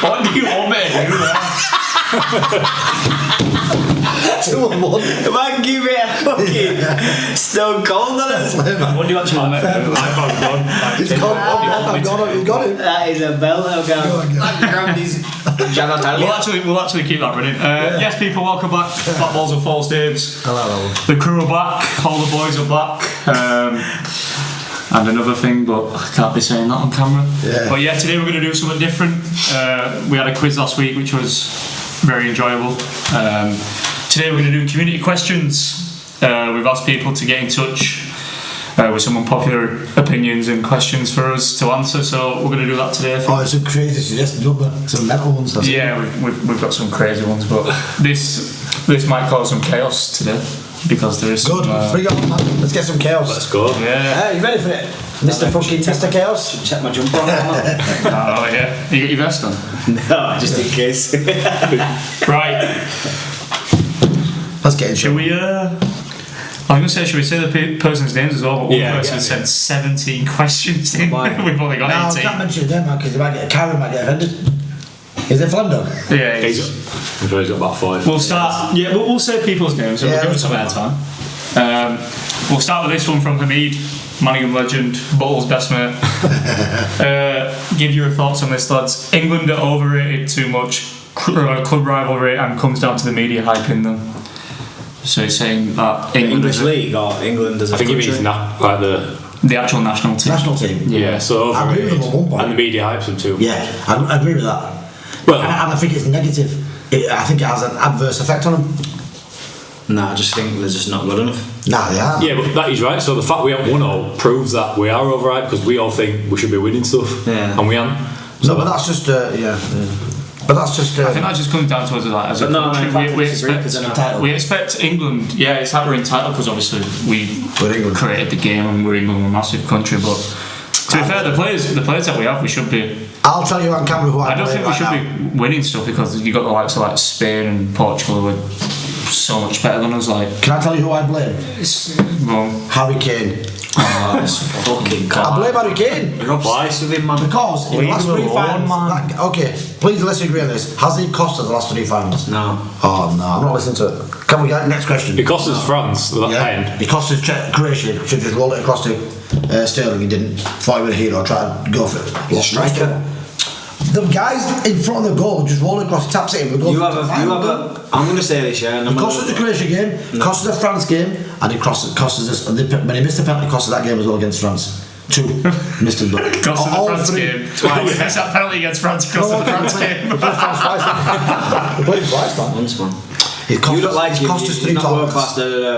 What do you want me to do there? 2-1. Man, give it a fucking stone cold on it. What do you actually want me to do? I've gone. He's got him. That is a belter, guy. Like Grandy's Jana Talia. We'll actually keep that running. Yes, people, welcome back. Flatballs and Falsenames. Hello. The crew are back. All the boys are back. And another thing, but I can't be saying that on camera. Yeah. But yeah, today we're going to do something different. We had a quiz last week, which was very enjoyable. Today we're going to do community questions. We've asked people to get in touch with some unpopular opinions and questions for us to answer, so we're going to do that today. Oh, it's some crazy suggestions, some mental ones. Yeah, we've got some crazy ones, but this might cause some chaos today because there is some, good. Bring it on, man. Let's get some chaos. Let's go. Yeah. You ready for it, Mr. Fucking Mr. Chaos? Check my jumper on. Oh yeah. You got your vest on? No, just in case. Right. Let's get in. Should we? I was going to say, should we say the person's names as well? But one person sent 17 questions in. We've only got 18. No, I can't mention them, man, because they might get a Karen might get offended. Is it Flando? Yeah, I'm sure he's got about 5. We'll start. Yeah, we'll say people's names, so we'll give them some airtime. We'll start with this one from Hamid, Manningham legend, Bottle's best mate. Give your thoughts on this, lads. England are overrated too much. Club rivalry, and comes down to the media hyping them. So he's saying that England English league or England as a I think country? he means like the actual national team. National team. Yeah, so I agree with them at one point. and the media hypes them too. Yeah, I agree with that. Well, and I think it's negative. I think it has an adverse effect on them. Nah, I just think they're just not good enough. Nah, they are. yeah, but that is right. So the fact we haven't won all proves that we are overhyped because we all think we should be winning stuff, and we aren't. So, no, but that's just But that's just. I think that just comes down to us as a country. We expect England. Yeah, it's like we're entitled because obviously we created the game and we're England, we're a massive country. But to be fair, the players that we have, we should be. I'll tell you on camera who I don't think we should be winning stuff because you got the likes of like Spain and Portugal who are so much better than us. Like, can I tell you who I blame? Harry Kane. Oh, it's fucking God. I blame Harry Kane. You're obsessed with him, man. Because in the last 3 finals. Okay, please let's agree on this. Has he cost us the last 3 finals? No. Oh no, I'm not listening to it. Can we get next question? It cost us France at that end. It cost us Croatia. Should just roll it across to Sterling. He didn't. Thought he was a hero. Tried to go for it. He's a striker. The guys in front of the goal just roll across, taps it in. I'm going to say this, yeah. It cost us the Croatia game, cost us the France game, and it cost us this. When he missed the penalty, it cost us that game as well against France. 2 missed him. Cost us the France game twice. We missed that penalty against France. Cost us the France game. We played twice, man. Once, man. It cost us 3 tournaments.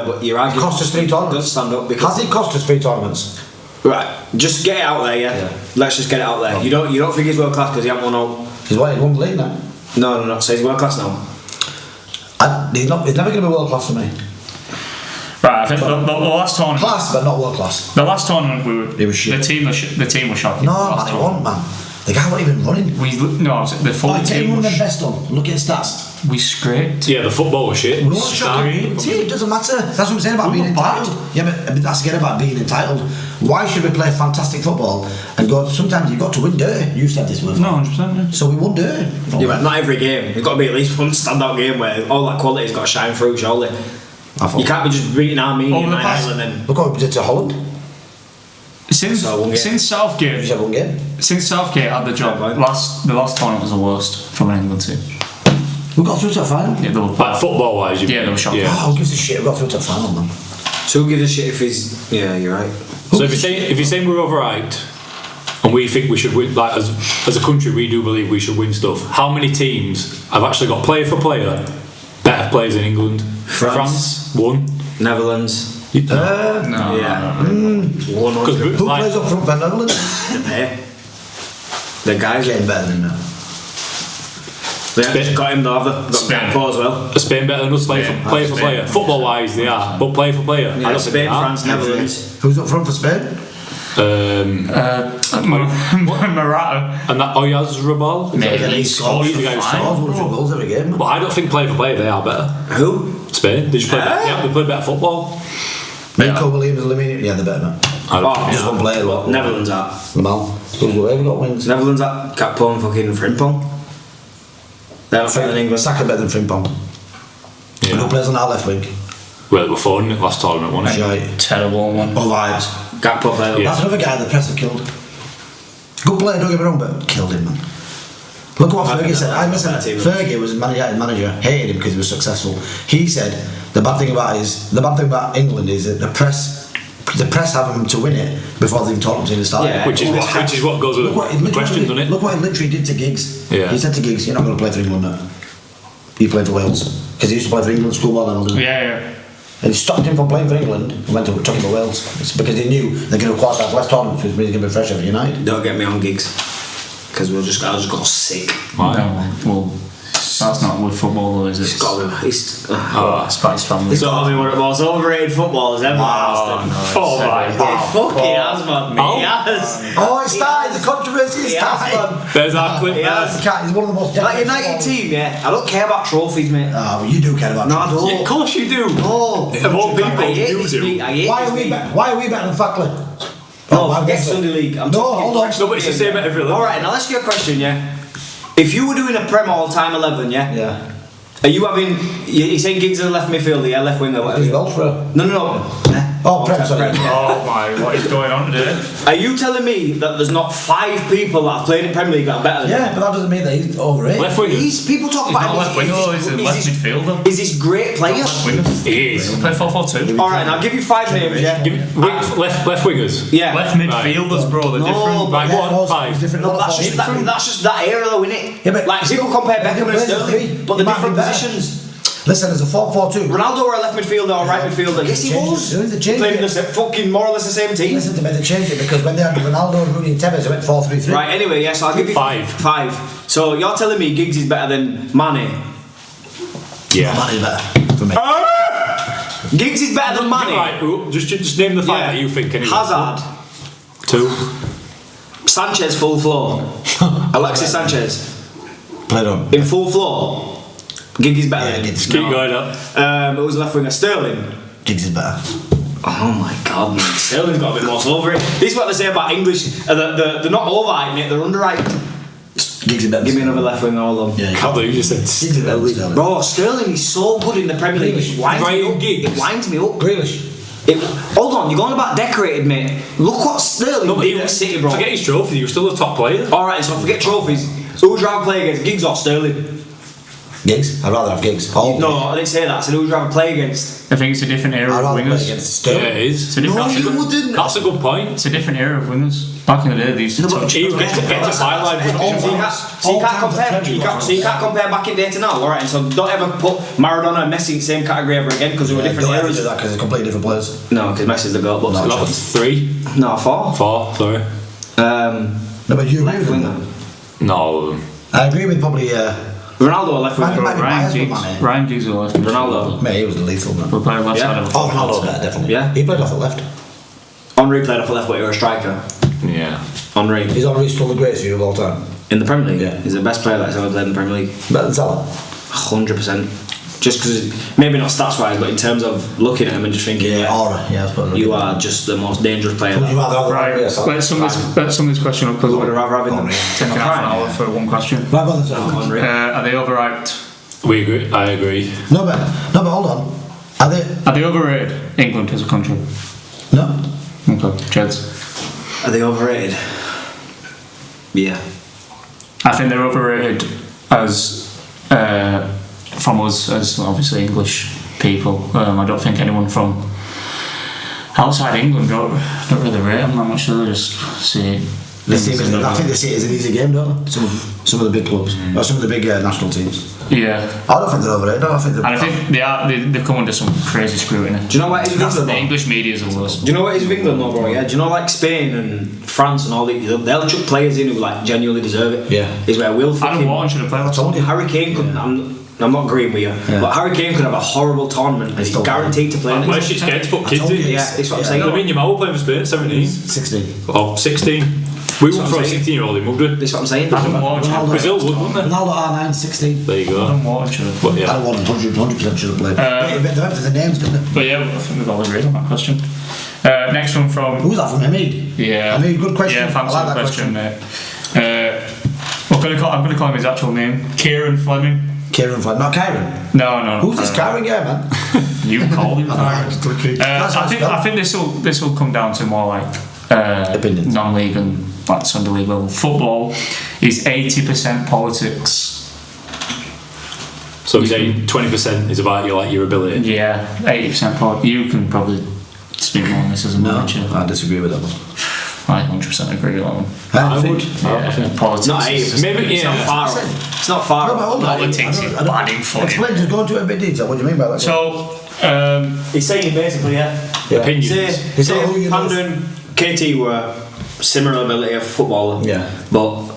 But you're arguing. It cost us 3 tournaments. Stand up. Has it cost us 3 tournaments? Right, just get it out there, yeah. Let's just get it out there. You don't think he's world class because he hasn't won out. He's won the league now. No. So he's world class now. He's never going to be world class for me. Right, I think the last tournament. Class, but not world class. The last tournament it was shit. The team was shocking. No, man, it wasn't, man. The guy wasn't even running. The full team. One of the best on. Look at his stats. We scraped. Yeah, the football was shit. We weren't shocking. See, it doesn't matter. That's what I'm saying about being entitled. Yeah, but that's again about being entitled. Why should we play fantastic football and go? Sometimes you've got to win dirty. You said this word. No, 100%. Yeah. So we won dirty. Yeah, but not every game. There's got to be at least one standout game where all that quality's got to shine through. Surely. You can't be just beating Armenia and Ireland and. Look what we did to Holland. Since Southgate. You said one game. Since Southgate had the job, the last tournament was the worst from an England team. We got through to the final. Yeah, they were like football wise. Yeah, they were shocking. Yeah. Oh, who gives a shit? We got through to the final, man. So who gives a shit if he's? Yeah, you're right. So if you're saying we're overhyped and we think we should win, like as a country, we do believe we should win stuff. How many teams have actually got player for player better players in England? France 1. Netherlands. No. Yeah. Who plays up front for Netherlands? The guys getting better than that. Yeah, got him though. Got Spain as well. Spain better than us player for player. Football wise, they are, but player for player. Yeah, I don't Spain, think France, Netherlands. Who's up front for Spain? Morata. And that Oyarzabal. He scores one or 2 goals every game. But I don't think player for player they are better. Who? Spain. They just play better. Yeah, they play better football. Nico Williams, Lamine. Yeah, they're better, man. Just one player. Netherlands are. Lamal. Who've got wings? Netherlands are Capone fucking Frimpong. They're not better than England. Saka better than Frimpong. Yeah. And who plays on our left wing? Well, it was fun last tournament, wasn't it? Right. Terrible one. All vibes. Gakpo player. Yeah. That's another guy the press have killed. Good player, don't get me wrong, but killed him, man. Look what Fergie said. I listen. Fergie was manager, hated him because he was successful. He said the bad thing about England is that the press have him to win it before they even talk to him to start. Yeah, Which is what goes with the question, doesn't it? Look what he literally did to Giggs. Yeah. He said to Giggs, "You're not going to play for England now. You play for Wales." Because he used to play for England schoolball level, didn't he? Yeah. And he stopped him from playing for England and took him to Wales. It's because he knew they're going to qualify for less tournaments, which means he's going to be fresher for United. Don't get me on Giggs. Because I just got sick. Why? No, well, that's not with football, though, is it? It's got to be. It's about his family. He's got to be one of the most overrated footballers ever. Oh my Yeah, God. fuck he has, man. He has. Oh, it started. The controversy He is has, started. man. There's our clip. He has. He's one of the most. That United team, yeah. I don't care about trophies, mate. Oh, well, you do care about. No, I don't. Of course you do. No. Of all people, I hate you this do. league. I hate Why this are we? league. Why are we better than Fackley? No, why forget we- Sunday League. I'm No, talking hold on. No, but it's the same at every level. Alright, now let's get a question, yeah. If you were doing a Prem all-time 11, yeah? Yeah. Are you having... You're saying Giggs as a left midfielder, yeah? Left winger, whatever. He's Welsh, bro. No. Oh, Prem, sorry. Oh my, what is going on today? Are you telling me that there's not 5 people that have played in Premier League that are better than Yeah, but that doesn't mean that he's overrated. Left winger. People talk about Not him. left winger, he's a left midfielder. Is this great player? Left winger. He is. Play 4-4-2. Alright, I'll give you 5 names, yeah? Left wingers. Yeah. Left midfielders, bro, they're No, different. Right, Yeah, go on, it's 5. different. No, that's just that era though, innit? Yeah, but- like people compare Beckham and Plays the Sterling, three. but He the might different be better. positions. Listen, there's a 4-4-2. Ronaldo were a left midfielder or right midfielder. Yes, he was. They changed Played in it. the fucking more or less the same team. Listen to me, they changed it because when they had Ronaldo, Rooney and Tevez, they went 4-3-3. Right. Anyway, yes, I'll give you 5. So you're telling me Giggs is better than Mane? Yeah. Man is better for me. Giggs is better than Mane. Right, just name the 5 that you think anyway. Hazard, 2. Sanchez full floor, Alexis Sanchez Played on. in full floor. Giggs is better. Yeah, than Giggs. Keep going up. It was left winger Sterling. Giggs is better. Oh my God, man. Sterling's got a bit more over it. This is what they say about English. They're not overhyped, mate. They're underhyped. Giggs is better. Give me another left winger, hold on. Yeah, Can't believe you just said Giggs is better than Sterling. Bro, Sterling is so good in the Premier League. It winds me Ryan up. Giggs. It winds me up. Grealish. Hold on, you're going about decorated, mate. Look what Sterling did at City, bro. Forget his trophy, you're still a top player. Alright, so forget trophies. So who'd you rather play against, Giggs or Sterling? Giggs. I'd rather have Giggs. No, I didn't say that. I said who'd you rather play against? I think it's a different era I'd of rather play wingers. against Sterling. Yeah, it is. It's a different, wouldn't. That's a good point. it's a different era of wingers. Back in the day, they used to touch. He would get to byline. So you can't compare back in day to now, alright? And so don't ever put Maradona and Messi in the same category ever again because they were different Don't ever eras. do that because they're completely different players. No, because Messi's the goat, but That was 3. no, 4. 4, sorry. No, but you agree Left with winger. them. No. I agree with probably Ronaldo or left winger? Might be biased with Mane. Ryan Giggs or left Ronaldo. Mate, he was lethal, man. We'll play left Yeah. side of the Oh, Ronaldo's better, definitely. Yeah. He played off the left. Henry played off the left, but you're a striker. Yeah. Henry. He's already still the greatest view of all time. In the Premier League? Yeah. He's the best player that's ever played in the Premier League. Better than Salah. 100%. Just because, maybe not stats wise, but in terms of looking at him and just thinking, Aura. Yeah, that's what you are just the most dangerous player. Would you rather have Right, Salah? let's sum this question up because Would you rather have him? taking half an hour for one question. Right, brother, sorry. Henry. Are they overhyped? We agree. I agree. No, but hold on. Are they? Are they overrated? England as a country. No. Okay, Jeds. Are they overrated? Yeah. I think they're overrated as from us as obviously English people. I don't think anyone from outside England don't really rate them that much. They just see. I think they see it as an easy game, don't they? Some of the big clubs, or some of the big national teams. Yeah, I don't think they're overrated. I think they're. and I think they come under some crazy scrutiny. Do you know what is with England? The though? English media is the worst. Do you know what is with England though, bro? Yeah. Do you know like Spain and France and all these? They'll chuck players in who like genuinely deserve it. Yeah. Is where Will Adam fucking. Wharton should have played. I told you. Harry Kane could. I'm not agreeing with you, but Harry Kane could have a horrible tournament and he's still guaranteed to play in it. Why should scared to put kids told in? you. Yeah, that's what I'm saying. I mean, your mum will play for Spain at 17. 16. Oh, 16. We went what for a I'm saying. 16-year-old in Mugden. That's what I'm saying. Adam Wharton should have Ronaldo. played. Brazil would, wouldn't they? Ronaldo R9, 16. There you go. Adam Wharton should have. But I yeah. don't want 100% should have played. They went for the names, didn't they? But yeah, I think we've all agreed on that question. Next one from. Who's that from? Hamid? Yeah. Hamid, good question. Yeah, fancy I like that question, mate. I'm gonna call him his actual name. Kieran Fleming. Kieran Fleming, not Kyron. No. Who's this Kyron guy, man? You called him Kyron. I think this will come down to more like opinions. Non-league and like Sunday league level. Football is 80% politics. So he's saying 20% is about your ability. Yeah, 80% politics. You can probably speak more on this as a manager. I disagree with that one. I 100% agree with that one. I would. Yeah, politics. Not 80%. Maybe It's not far off. It's not far off. Politics is bad in footy. Explain, just go into it a bit detail. What do you mean by that? So, He's saying basically, Opinions. Say Pandon, KT were similar ability of footballer. Yeah. But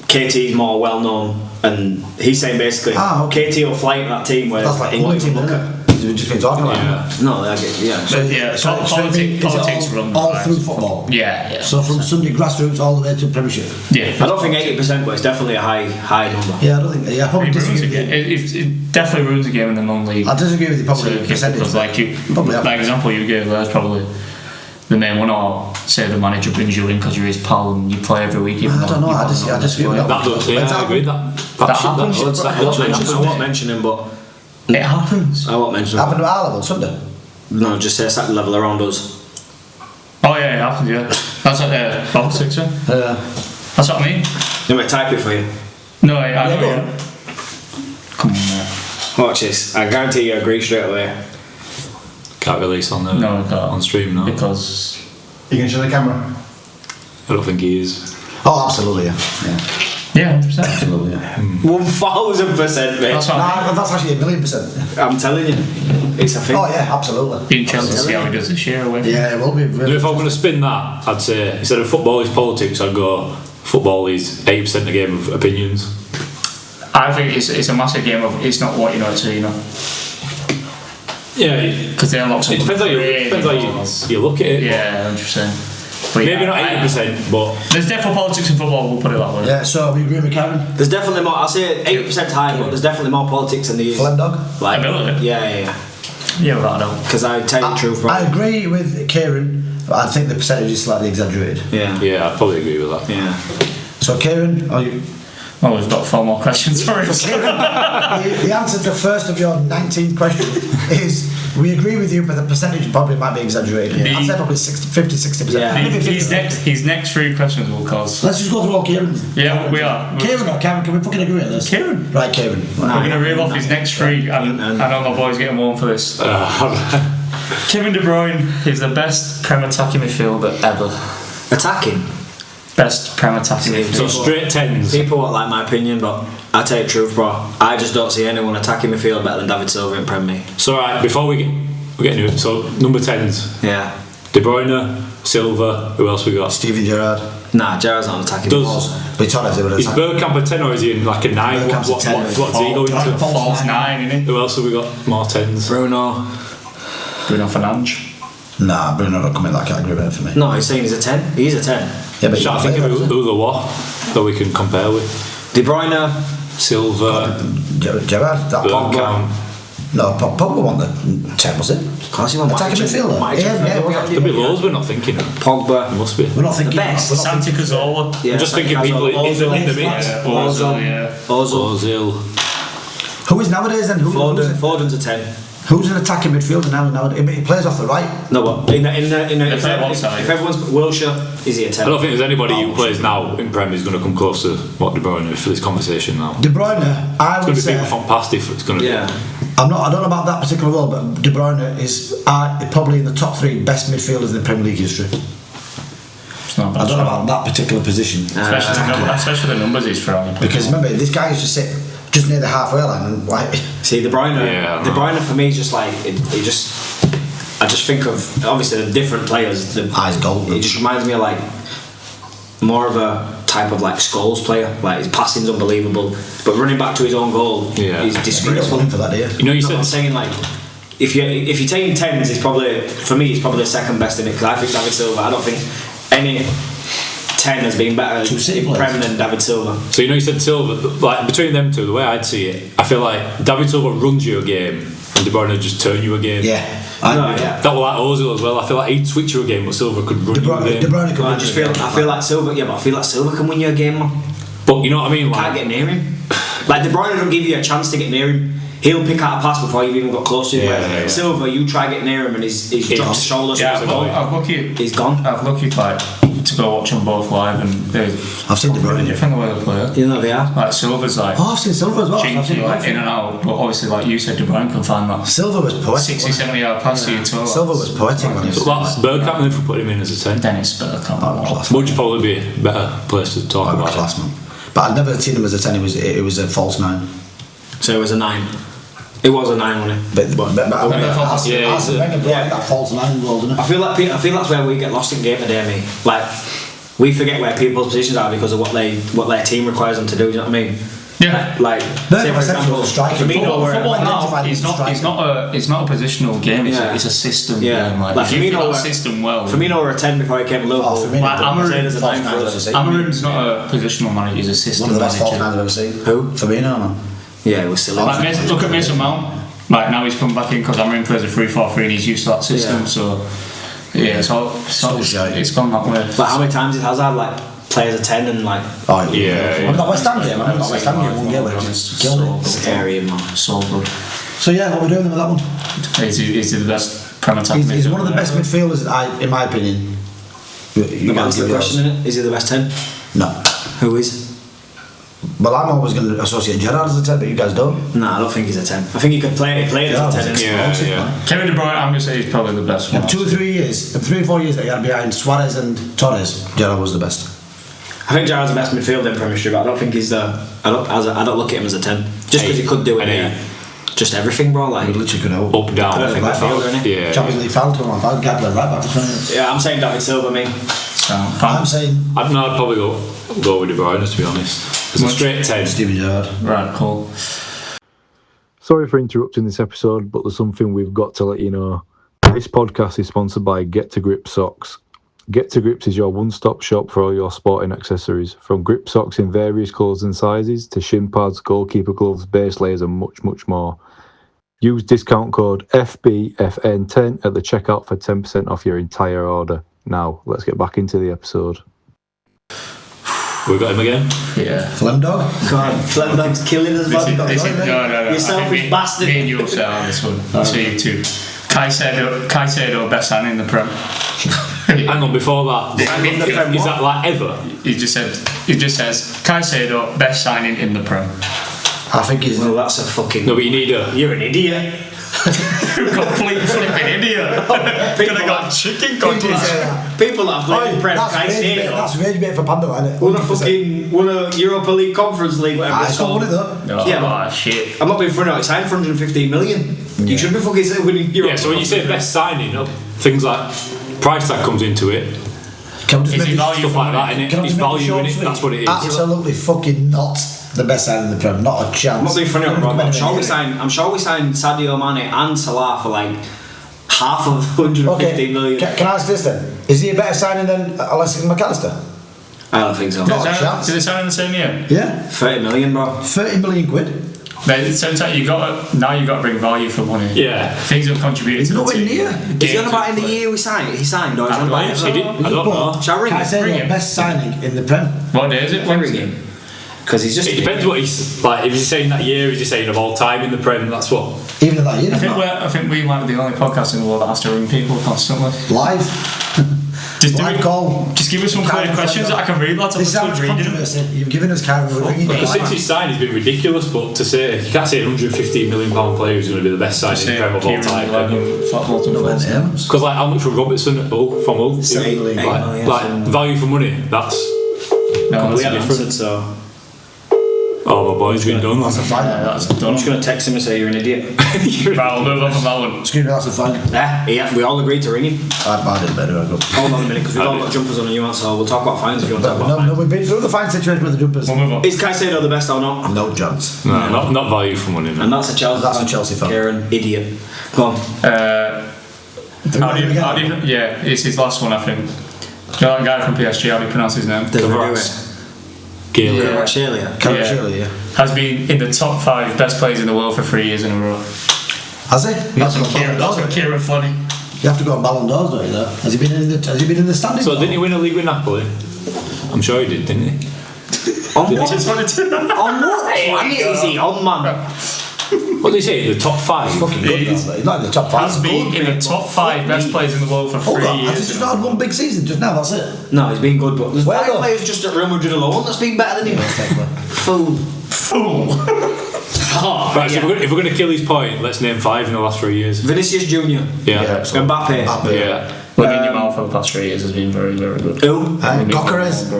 KT is more well known, and he's saying basically KT will fly in that team where that's like England team, look isn't at. it? We've just been talking about it. No, I get, yeah. But yeah, politics run all through football. Yeah. So from Sunday grassroots all the way to Premiership. Yeah. I don't think 80%, but it's definitely a high number. Yeah, I don't think. Yeah, I probably It disagree with you. it definitely ruins a game in the non-league. I disagree with you probably percentage. Because like example you gave there is probably the main one. Or say the manager brings you in because you're his pal and you play every week. I don't know. I disagree with that. That does, yeah, I agree. That happens. I won't mention him, but It happens. I won't mention him. Happened at our level Sunday. No, just say it's at the level around us. Oh yeah, it happens. Yeah, that's like politics. Yeah. That's what I mean. Let me type it for you. No, I know. go on. Yeah. Come on, man. Watch this. I guarantee you agree straight away. can't release on on stream now. Because You can show the camera. I don't think he is. Oh, absolutely. yeah, 100%. Absolutely. 1000%, mate. That's what I mean. That's actually 1,000,000%. I'm telling you, it's a thing. Oh yeah, absolutely. Be interested to see how he does this year away. Yeah, it will be really. If I'm going to spin that, I'd say instead of football is politics, I'd go football is 80% a game of opinions. I think it's a massive game of it's not what you know to you know. Yeah, Because there are lots of it depends how you look at it. Yeah, 100%. But Maybe not 80%, but there's definitely politics in football. We'll put it that way. Yeah, so we agree with Karen. There's definitely more. I'll say 80% high, but there's definitely more politics in the Flem dog. like Ability. Yeah. Yeah, without a doubt. Because I tell you the truth, I right? agree with Kieran, but I think the percentage is slightly exaggerated. Yeah. yeah, I'd probably agree with that. Yeah. So Kieran, are you? Well, we've got 4 more questions for him. Kieran, the answer to the first of your 19th question is we agree with you, but the percentage probably might be exaggerated. Yeah. I'd say probably 50-60%. Yeah. Maybe 50%. His next 3 questions will cause. Let's just go through all Kieran's. Yeah, we are. Kieran or Karen, can we fucking agree on this? Kieran. Right, Kieran. We're going to reel off his next 3, and I know my boy's getting warm for this. Kevin De Bruyne is the best Prem attacking midfielder ever. Attacking. Best Prem attacking So midfielder. straight tens. People won't like my opinion, but I tell you the truth, bro. I just don't see anyone attacking midfield better than David Silva in Premier. So right, before we get into it, so number 10s. Yeah. De Bruyne, Silva, who else we got? Steven Gerrard. Nah, Gerard's not attacking Does- midfield. But Torres, they would Is attack. Bergkamp a 10 or is he in like a 9? Bergkamp's a 10. What's he going to? False 9, isn't Who else have we got? More 10s. Bruno. Bruno Fernandes. Nah, Bruno don't come in that category better for me. No, he's saying he's a 10. He's a 10. Yeah, but I think of who the what that we can compare with. De Bruyne. Silva, Gerard, that Pogba. Bergkamp. No, Pogba won the 10, was it? Class him on Attacking midfielder. There'll be loads we're not thinking of. Pogba. There must be. We're not thinking. The best. We're not Santi thinking. Cazorla. Yeah, I'm just thinking people in the mix. Ozil, yeah. Ozil. Who is nowadays then? Foden's a 10. Who's an attacking midfielder nowadays? He plays off the right. No, but if side? everyone's Wilshere, is he a 10? I don't think there's anybody who plays now in Prem who's going to come close to what De Bruyne is for this conversation now. De Bruyne, I It's would going to be say. people from past if it's going to Yeah. I don't know about that particular role, but De Bruyne is probably in the top 3 best midfielders in the Premier League history. It's not bad. I don't know about that particular position. Especially the numbers he's throwing. Because remember, this guy used to sit just near the halfway line and like. See, De Bruyne. Yeah, De Bruyne for me is just like I just think of obviously the different players. Eyes golden. It just reminds me of like more of a type of like Scholes player. Like his passing's unbelievable, but running back to his own goal, Yeah. he's You don't disgraceful. want him for that, do you? You know, you No, said I'm saying like if you're taking 10s, he's probably for me he's probably the second best in it because I think David Silva. I don't think any 10 has been better Two City in players. Prem than David Silva. so. You know, you said Silva. Like between them two, the way I'd see it, I feel like David Silva runs you a game, and De Bruyne just turn you a game. Yeah. No, agree. yeah. That was like Ozil as well. I feel like he'd switch you a game, but Silva could run De you a Bruyne, game. De Bruyne could I win just the feel game. I feel like Silva. Yeah, but I feel like Silva can win you a game, man. But you know what I mean? Can't get near him. Like De Bruyne don't give you a chance to get near him. He'll pick out a pass before you've even got close to him. Yeah. Silva, you try get near him and he's dropped his shoulders. Yeah, I've lucky. He's gone. I've lucky like to go watch them both live, and I've seen De Bruyne. different the way they play. You know they are. Like Silva's like Oh, I've seen Silva as well. I've chinky, seen like both. in and out, but obviously like you said, De Bruyne can find that Silva was poetic. 60, 70 yard pass to you too. Silva was poetic when he was. So that's Bergkamp then for putting him in as a 10. Dennis Bergkamp. Class. Would you probably be a better place to talk I'm a about class it? man. But I'd never seen him as a 10. It was a false 9. So it was a 9. It was a 9, wasn't it? But I mean, Yeah, Arsene Wenger brought that false 9 role, didn't it? I feel that's where we get lost in game today, mate. Like we forget where people's positions are because of what their team requires them to do. Do you know what I mean? Yeah. Like say for example, striking. Firmino, Football now, identified it's as not a positional game. It's a system game. Like if you Firmino know were- the system well. Firmino were a 10 before he came to Liverpool. Firmino Like, done. Amarim- I'd say there's a false 9 for 9, us. Amarim's not a positional manager. He's a system One of the best false 9s manager. I've ever seen. Who? Firmino, man. Yeah, it was silly. Like, look at Mason Mount. Like now he's come back in because Amarim plays a 3-4-3 and he's used to that system. Yeah. So yeah, it's gone that way. But how many times it has had like players a 10 and like Oh, Yeah. I'm not West Ham game. I'm not West Ham game. One game where he just killed it. scary man. So good. So yeah, what we're doing with that one. Is he the best Premier attack He's one of the midfielder best ever? midfielders, in my opinion. You That's the question, isn't it? Is he the best 10? No. Who is? Well, I'm always going to associate Gerard as a 10, but you guys don't. No, I don't think he's a 10. I think he could play. He played as a 10. Yeah. Kevin De Bruyne, I'm going to say he's probably the best one. In 2 or 3 years, in 3 or 4 years that he had behind Suarez and Torres, Gerard was the best. I think Gerard's the best midfielder in Premiership, but I don't think he's the. I don't look at him as a 10. Just because he could do it. Just everything, bro. Like He literally could have Up, down. perfect Right, midfielder, isn't he? Yeah. Champions League foul to him on foul, can't play right back for 20 minutes. Yeah, I'm saying David Silva, me. I'm saying I'd probably go with De Bruyne, to be honest. It's a straight 10. Steven Gerrard. Right, cool. Sorry for interrupting this episode, but there's something we've got to let you know. This podcast is sponsored by Get to Grip Socks. Get to Grips is your one-stop shop for all your sporting accessories, from grip socks in various colours and sizes to shin pads, goalkeeper gloves, base layers and much, much more. Use discount code FBFN10 at the checkout for 10% off your entire order. Now, let's get back into the episode. We got him again? Yeah. Flem Dog. God, Flatballs killing us, man. No. You selfish bastard. Me and you will say on this one. I'll say you two. Caicedo, best signing in the Prem. Hang on, before that. Is that like ever? He just says Caicedo, best signing in the Prem. I think he's. Well, that's a fucking. No, but you need a. You're an idiot. Complete flipping idiot. Could have got chicken contest. People that have played in Prem, That's Caicedo. rage bait for Panda, isn't it? Won a Europa League Conference League, whatever I it's still called. won it though. No, Yeah, shit. I'm not being funny. It's signed for 115 million. You should be fucking winning Europa. Yeah, so when you say best signing, things like price tag comes into it, Can we just Is make he it- value stuff like that, innit? Can I It's just make value short in it, and that's what it is. Absolutely fucking not the best side in the Prem, not a chance. I'm not being funny, Don't bro. come I'm anywhere sure near we it. signed Sadio Mane and Salah for like half of 115 million. Can I ask this then? Is he a better signing than Alexis McAllister? I don't think so. Not a chance. Did they sign in the same year? Yeah, 30 million, bro. 30 million quid. But it sounds like you got to bring value for money. Yeah. Things have contributed to the Nowhere team. near. Is he on about in the year he signed, or is he on about He did. I don't know. Shall I ring Can I him? say Bring the him. best signing in the Prem? What day is it? Ring him. Because he's just. It depends what he's like. If he's saying that year, is he saying of all time in the Prem? That's what. Even in that year, I think, not. I think we might be the only podcast in the world that has to ring people constantly. Live. Just do Live it. call. Just give us some clear questions that I can read. Lads, This is how much reading them. controversy you've given us, Karen. We're ringing you Because since live. he's signed, he's been ridiculous. But to say you can't say a £115 million player who's going to be the best signing in the Prem of all time. Flatballs&Falsenames. Because like how much was Robertson at Hull from Hull? 7 million. Like value for money. That's No, We that's haven't different. answered, so oh my boy's been done. That's a fine. That's I'm done. just going to text him and say you're an idiot. Right, we'll move on from that one. Excuse me, that's a fine. Yeah, we all agreed to ring him. I did better. I go. Hold on a minute, because we've all got jumpers on and you want, so we'll talk about fines if you want to talk about No, fines. we've been through the fine situation with the jumpers. We'll move on. Is Caicedo the best or not? No chance. No, not value for money. And No. that's a Chelsea That's fan. a Chelsea fan. Kieran, idiot. Go on. Yeah, it's his last one, I think. Do you know that guy from PSG? How do you pronounce his name? Gale. Australia. Yeah. Surely, yeah. Has been in the top 5 best players in the world for 3 years in a row. Has he? You have That's to what go on Ballon d'Ors, don't you? Kieran Flooding. You have to go on Ballon d'Ors, don't you? Though? Has he been in the standings? So didn't he win a league with Napoli? I'm sure he did, didn't he? On what? Just wanted to. On what planet is he on, man? What do you say? The top 5? Fucking good, He's- though. He's not in the top 5. Has been in the top 5 best players in the world for 3 Hold on, has he years. just not had one big season just now? That's it. No, he's been good, but there's Well 5 done. players just at Real Madrid alone that's been better than him. Fool. Fool. Oh, Right, so yeah. if we're going to kill his point, let's name 5 in the last 3 years. Vinicius Junior. Yeah. Mbappe. Yeah. Looking your mouth for the past 3 years has been very, very good. Who? Gokeres.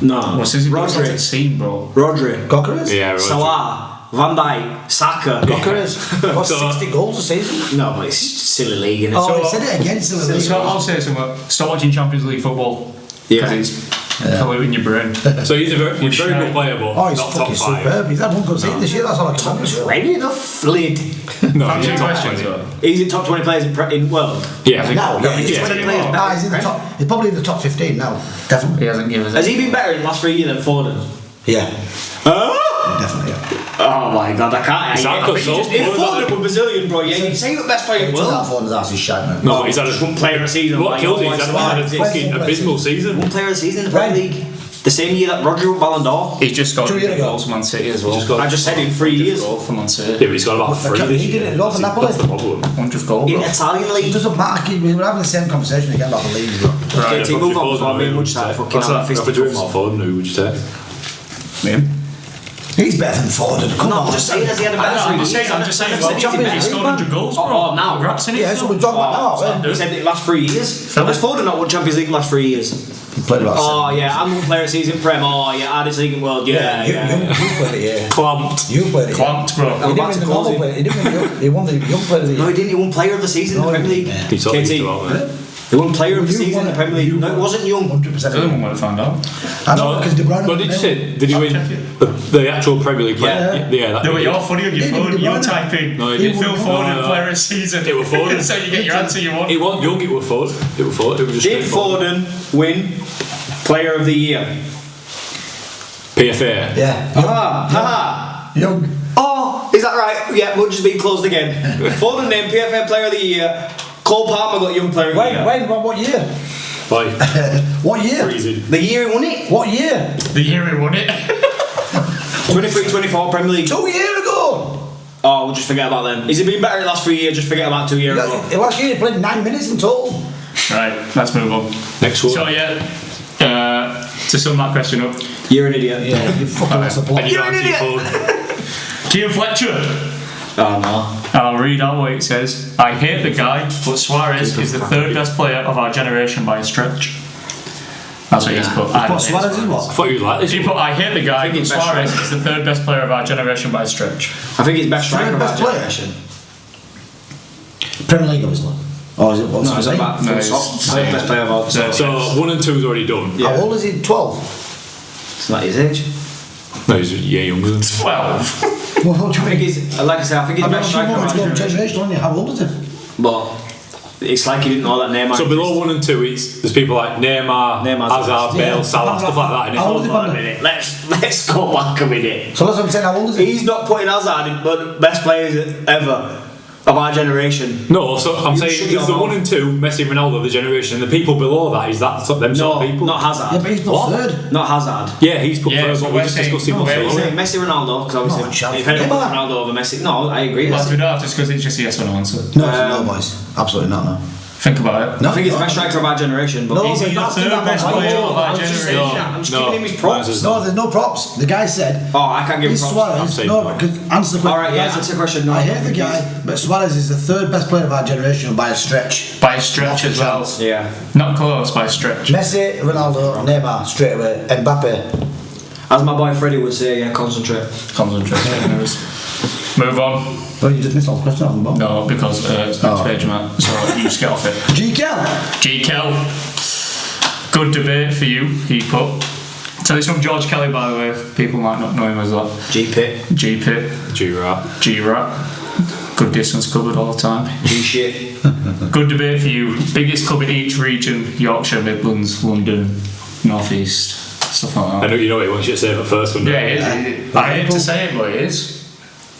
No. What's his Rodri. Rodri scene, bro? Rodri. Gokeres? Yeah, right. Salah. Van Dijk. Saka. Gokeres. Got 60 goals a season. No, but it's silly league, innit? Oh, he said it against the league. So I'll say something. Stop watching Champions League football. Yeah. Because it's polluting your brain. So he's a very good player, but Oh, he's not top fucking 5. superb. He's had one good season this year, that's all I can remember. Ready enough lid. No, Fancy he's top questions, 20. though. He's in top 20 players in world. Yeah. Now, yeah, he's he's 20 20 players. players Nah, he's in the better. top. He's probably in the top 15 now. Definitely. He hasn't given us Has he been better in the last 3 years than Foden? Yeah, Oh, definitely. Yeah. oh my god, I can't. Saka, I so- if Foden were Brazilian, bro, yeah, you'd say you're the best player in the It's world. that Foden's ass is shite, man. No, he's had Just a one player a season. What like, killed it? oh, He's it's had a like- fucking abysmal season. One player a season in the Premier When? League. The same year that Rodri won Ballon d'Or. He's just got 2 years ago. goals for Man City as well. Just got- I just said in 3 years. Goal for Man City. Yeah, but he's got about 3 this He did year. it all for Napoli. That's the problem. 100th goal, In bro. Italian It league. doesn't matter. We were having the same conversation again about the league, bro. Okay, team, move on before I mean much that fucking What's that? out If we're doing more Foden, who would you take? Him. He's better than Foden. Come No, on. I'm just saying, has he had a better I'm just season? saying, he's Champions scored League, 100 goals, bro. Oh, now. Congrats, innit? Yeah, that's what we're talking about now. He said it last 3 years. Has Foden not won Champions League in the last 3 years? He played about Oh yeah, I'm one player a season Prem. Oh yeah, hardest league in the world. Yeah, You yeah. played it, yeah. Clamped. You played it. Clamped, bro. He didn't win the normal player. He didn't win he won the young player of the No, year. he didn't. He won player of the season in the No, he Premier League. didn't, He told KT. you about that. He won player of the You season won in the it. Premier League. No, it wasn't young. 100%. Doesn't want to find out. I know, because De Bruyne. But did you say, did he win the actual Premier League player? Yeah, that No, but he you're did. funny on your He phone. didn't You're win it. typing. No, he Phil didn't. Foden, No. player of season. It was Foden. So you get your answer you want. He wasn't young, it was Foden. It was Foden. It was just Did straight Foden. Foden win player of the year? PFA. Yeah. Ha ha. Young. Oh, is that right? Yeah, Mudge has been closed again. Foden named PFA player of the year. Cole Palmer got young player of the year. What year? Bye. What year? Freezing. The year he won it. What year? The year he won it. 23-24 Premier League. 2 years ago. Oh, we'll just forget about them. Has he been better in the last 3 years? Just forget about 2 years ago. Last year he played 9 minutes in total. Right, let's move on. Next one. So yeah, to sum that question up, You're an idiot. Yeah, you fucking lost the and plot. you You're an answered idiot. Foden. Kieran Fletcher. Oh no. And I'll read out what it says. I hate the guy, but Suarez is the third best player of our generation by a stretch. That's what he's put. I don't What, hate Suarez is I what? thought you'd like this. He put, I hate the guy, but he's best Suarez striker. is the third best player of our generation by a stretch. I think he's best striker of our best player? generation. Premier League, obviously. Or is it what's No, his it's name? about No, full it's stop. same. Best player of all time. So 1 and 2's already done. Yeah. How old is he? 12? It's not his age. No, he's a year younger than 12. Well, what do I think he's, like I said, I think he's I best striker of our generation. generation, don't you? How old is he? But it's like he didn't know that Neymar. So below 1 and 2, there's people like Neymar, Neymar's the Hazard, best. Bale, Yeah. Salah, stuff like that. How innit? old is he? Hold on a minute. Let's go back a minute. So that's what I'm saying, how old is he? He's not putting Hazard in but best players ever of our generation. No, so I'm You saying shut there's your the 1 mouth. and 2, Messi, Ronaldo of the generation, and the people below that is that them No, sort of people. not Hazard. Yeah, but he's not What? third. Not Hazard. Yeah, he's put Yeah, first, so but we're we're just saying- discussing no, We're we're saying Barcelona. Messi, Ronaldo, because No, obviously chance. if anyone put Neymar. Ronaldo over Messi, no, I agree. Let's do that just because it's just a yes or no answer. No, no, boys. Absolutely not, no. Think about it. No, I think he's the no. best striker of our generation, but No, Is he but the that's third not best my player goal. of our I'm just saying generation? that. I'm just No. giving him his props. No, there's no props. The guy said. Oh, I can't give him Is props. I'm Suarez? saying No, no. because answer the question. Alright, yeah, answer the question, no. I hate the guy, but Suarez is the third best player of our generation by a stretch. By a stretch as well. Yeah. Not close, by a stretch. Messi, Ronaldo, Neymar, straight away. Mbappe. As my boy Freddie would say, yeah, concentrate. Concentrate. Move on. Well, you just missed all the question on the bottom. No, because it's next page, Matt. So you just get off it. G. Kel. Good debate for you, he put. So this from George Kelly, by the way. People might not know him as that. G-Pit. G-Pit. Gerard. G-Rat. Good distance covered all the time. G-Shit. Good debate for you. Biggest club in each region: Yorkshire, Midlands, London, North East, stuff like I that. know you know it once you say it first one. Yeah, it is. I hate to say it, but it is.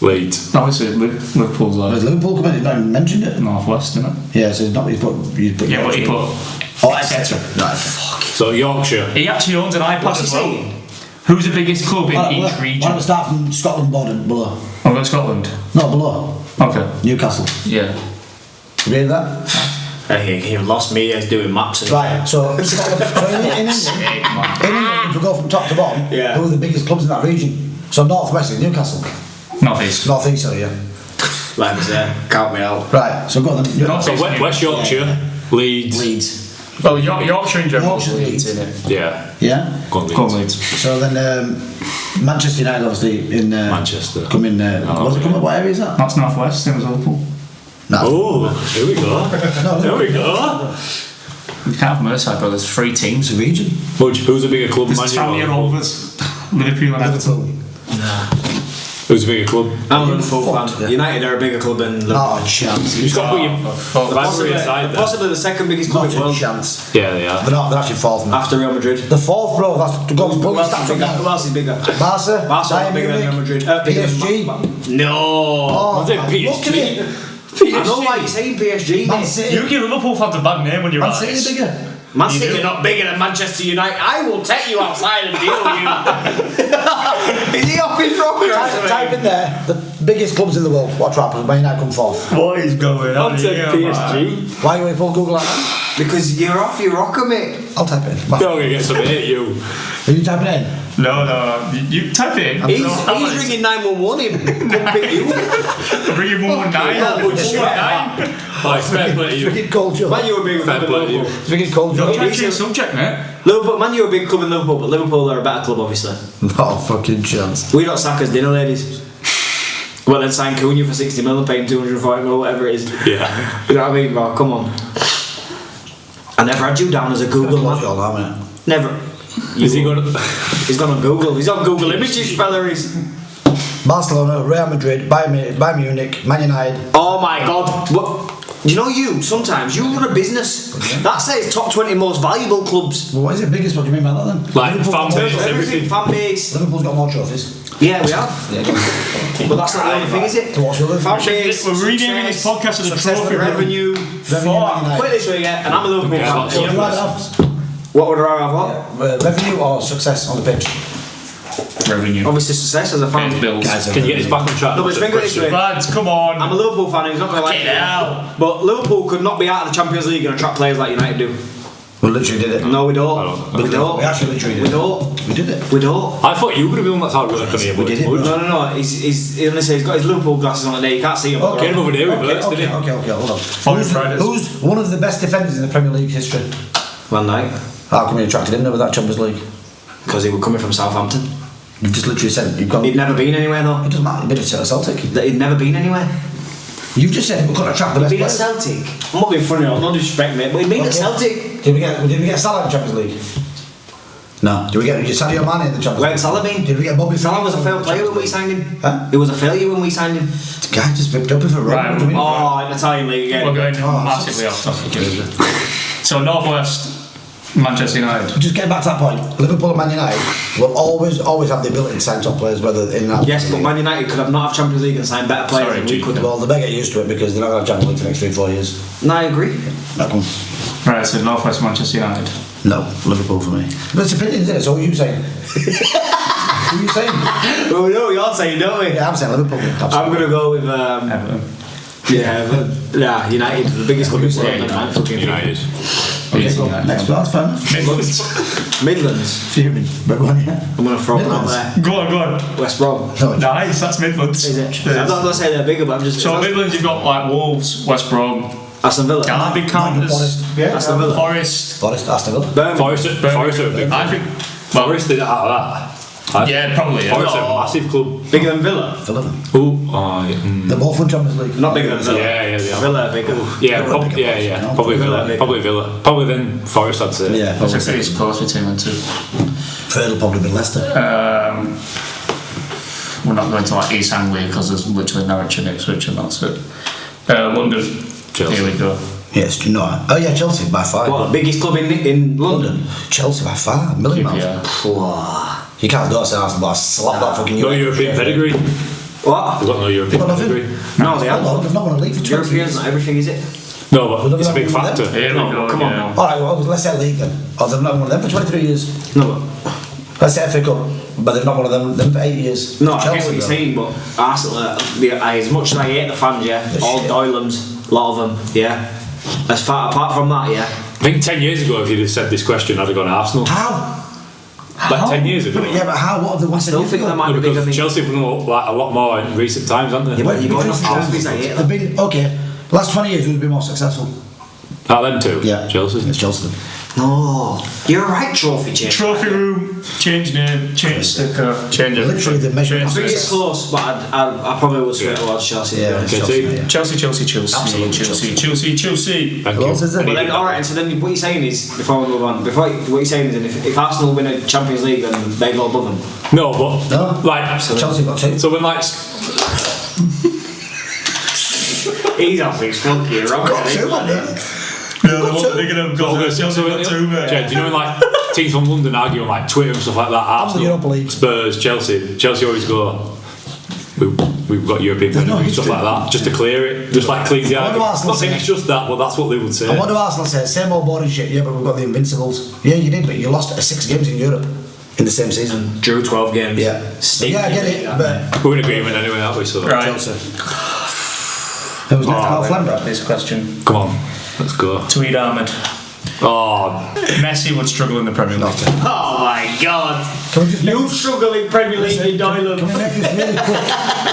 Leeds. Obviously, Liverpool's Has like Liverpool come in? He's not even mentioned it. Northwest, isn't it? Yeah, so he's not. He's put. Yeah, but he put. Oh, etc. Right. So Yorkshire. He actually owns an iPad What's he as well. saying? Who's the biggest club in each Why region? don't we start from Scotland border below? I'll go Scotland. No, below. Okay. Newcastle. Yeah. You read that? Hey, you've lost me as doing maps. And Right, so Scotland, in England, if we go from top to bottom, Yeah. who are the biggest clubs in that region? So North West is Newcastle. North East. North East, sorry, yeah. Like I said, count me out. Right, so go on then. North So East. West Yorkshire, Leeds. Leeds. Well, Yorkshire in general. Yorkshire, Leeds. in it. Yeah. Yeah? Go on, Leeds. Go on, Leeds. So then Manchester United, obviously, in. Manchester. Come in. What area is that? That's North West, same as Liverpool. No. Oh, here we go. No, There we go. You can't have Merseyside, but there's 3 teams. It's a region. Budge, who's a bigger club? There's Man U Tranmere or- Rovers, Liverpool and Everton. Who's a bigger club? I'm a Liverpool fucked, fan. yeah. United are a bigger club than Liverpool. Not a chance. You've got to put your rivalry Possibly, aside there. possibly the second biggest club Not in the a world chance. Yeah, they are. They're not. They're actually fourth now. after Real Madrid. The fourth, bro. That's to go and Who pull else stats is up bigger? now. Who else is bigger? Barca. Barca Bayern bigger than Munich, Real Madrid. Bigger than PSG. No. Oh, Was it man, PSG? look at it. I know why you're saying PSG, Man mate. City. You give Liverpool fans a bad name when you're Man at City this. bigger. Man City are not bigger than Manchester United. I will take you outside and deal with you. Is he off his rocker? Type in there the biggest clubs in the world. Watch what happens. Man United come fourth. What is going on I'll take here, PSG. Why are you pull Google like that? Because you're off your rocker, mate. I'll type it in. They're going to get some hate, you. Are you typing it in? No, you type it in. He's ringing 911 him. Come pick you up. Ring him 119. hell, would you? 119. Like, fair play to you. Freaking cold Joe. Man, you were a big Fair club in play to you. Liverpool. Freaking cold Don't Joe. try to change subject, mate. Liverpool, man, you're a big club in Liverpool, but Liverpool are a better club, obviously. Not a fucking chance. We got Saka's dinner, ladies. Well, then sign Cunha for 60 mil and pay him 240 mil, whatever it is. Yeah. You know what I mean, bro? Come on. I never had you down as a Google What's man. your name, mate? Never. Is he going to... He's gone on Google. He's on Google Images, fella. He's. Barcelona, Real Madrid, Bayern Munich, Man United. Oh my God! What? You know, sometimes you run a business that says top 20 most valuable clubs. Well, what is it biggest? What do you mean by that then? Like, Liverpool's fan got more base, trophies. Everything, fan base. Liverpool's got more trophies. Yeah, we have. Yeah, go on. But that's not the only thing, is it? So what's the other Fan thing? base. We're renaming this podcast as a success trophy with room. Revenue. Revenue, Man United. Put it this way, yeah, and I'm a Liverpool Yeah, fan. that's What would you rather have? What would I rather have? What? Revenue or success on the pitch? Revenue. Obviously, success as a fan. Pays bills. Guys, Can you get this back on track? No, but think of it this way. Lads, come on. I'm a Liverpool fan, and he's not going to like Get it. out. But Liverpool could not be out of the Champions League and attract players like United do. We literally did it. No, we don't. We don't. We actually literally did We it. don't. We did it. We don't. I thought you were going to be on that hard work on here. We did it, Budge. bro. No. He only says he's got his Liverpool glasses on today. You can't see him. Okay. Came over there reversed, Okay, didn't he? hold on. Following Fridays. Who's one of the best defenders in the Premier League history? One night. How come you attracted him with that Champions League? Because he was coming from Southampton. You've just literally said you've gone. He'd never been anywhere though. It doesn't matter. You've been at Celtic. He'd never been anywhere. You've just said we've got to attract the best He'd been at players. Celtic. I'm not being funny, I'm not disrespect mate, but he'd been at Okay. Celtic. Did we get Salah in the Champions League? No. Did we get Sadio Mane in the Champions Where'd League? Salah been? Did we get Bobby Salah Firmino was a in failed the player when we Champions signed him. League? Huh? He was a failure when we signed him. The guy just ripped up for Right, Rome. Oh, in Italian league again. We're going Oh, massively off topic here. So Northwest, Manchester United. Just getting back to that point, Liverpool and Man United will always have the ability to sign top players, whether in that. Yes, but Man United could have not have Champions League and signed better players Sorry, than we G. could. Well, they better get used to it because they're not going to have Champions League for the next 3-4 years. No, I agree. That one. Right, so Northwest, Manchester United. No, Liverpool for me. But it's opinions, isn't it? So what are you saying? What are you saying? Well, we know what you're saying, don't we? Yeah, I'm saying Liverpool. I'm going to go with Everton. United, the biggest club in the world. Yeah, man, fucking United. Next one, that's fair enough. Midlands. Midlands. Fuming. But go on, yeah. I'm going to throw them out Midlands. there. Go on. West Brom. No, Nice, that's Midlands. Is it? I'm not going to say they're bigger, but I'm just. So Midlands, you've got like Wolves, West Brom, Aston Villa. Derby counters, Forest. Yeah, Aston Villa. Forest. Forest, Aston Villa. Birmingham. Forest are a big I think. Well, Forest did it out of that. yeah, probably. Forest Yeah. are a massive club. Bigger than Villa. Villa. They're both in Champions League. Not bigger than Villa. Yeah, they are. Villa are bigger. Yeah, Villa bigger yeah, Forest, yeah. no? Probably Villa Villa. bigger. Probably Villa. Probably then Forest, I'd say. Yeah, I was probably. going to say it's close between them two. Third will probably be Leicester. We're not going to like East Anglia because there's literally Norwich and Ipswich and that's it. London. Chelsea. Here we go. Yes, no. Oh yeah, Chelsea by far. What, the biggest club in London? Chelsea by far, a million miles. QPR. You can't go to Arsenal, but slap that fucking. No European pedigree. What? They've got no European Got nothing. pedigree. No, they Hold on, haven't. they've not won a league for 20 Europeans, years. not everything, is it? No, Well, but it's a big they've not won factor. them. Here we No, go. come on yeah. now. Alright, well, let's say league then. Oh, they've not won them for 23 years. No, Let's say FA Cup. but they've not one of them for 8 years. No, I get Chelsea, what you're though. saying, but Arsenal, as much as I hate the fans, yeah, They're all shit. Doylams, a lot of them, yeah. As far apart from that, yeah. I think 10 years ago, if you'd have said this question, I'd have gone Arsenal. How? Like 10 years ago. Yeah, but how? What have they won? I still think they might No, be bigger than because Chelsea have won like a lot more in recent times, haven't they? Yeah, but you're going off Recent trophies, I hate They've them. been okay. Last 20 years, who's been more successful? Ah, them two. Yeah, Chelsea. It's Chelsea. No, you're a right trophy chaser. Trophy room, change name, change sticker, change everything. Literally, the measurement. I think it's close, but I probably would sway towards Chelsea. Yeah, to be honest. it's Chelsea. Yeah. Chelsea. Absolutely Chelsea. Thank Who you. else is there? But then, alright, so then what you're saying is, before we move on, what you're saying is, if Arsenal win a Champions League, then they go above them. No, but No. like Chelsea got 2. so when like He's off his funky, wrong. Got 2, haven't they? Yeah, they're going to go. Chelsea got 2, mate. Jed, do you know when like teams from London argue on like Twitter and stuff like that? the Europa Arsenal, League. Spurs, Chelsea always go. We've got European There's no pedigree, stuff history. like that, just to clear it, just like cleans the What do argument. Arsenal Not saying say? it's just that, but that's what they would say. And what do Arsenal say? Same old boring shit. Yeah, but we've got the Invincibles. Yeah, you did, but you lost 6 games in Europe in the same season. Drew 12 games. Yeah. Stinky. Yeah, I get it, but We're in agreement anyway, aren't we? So Right. Chelsea. Who was next? Carl Flambra. This question. come on, let's go. Tweed Ahmed. Oh, Messi would struggle in the Premier League. Oh my god. Can we just You struggle in Premier League in Can we Doyland. make this really quick?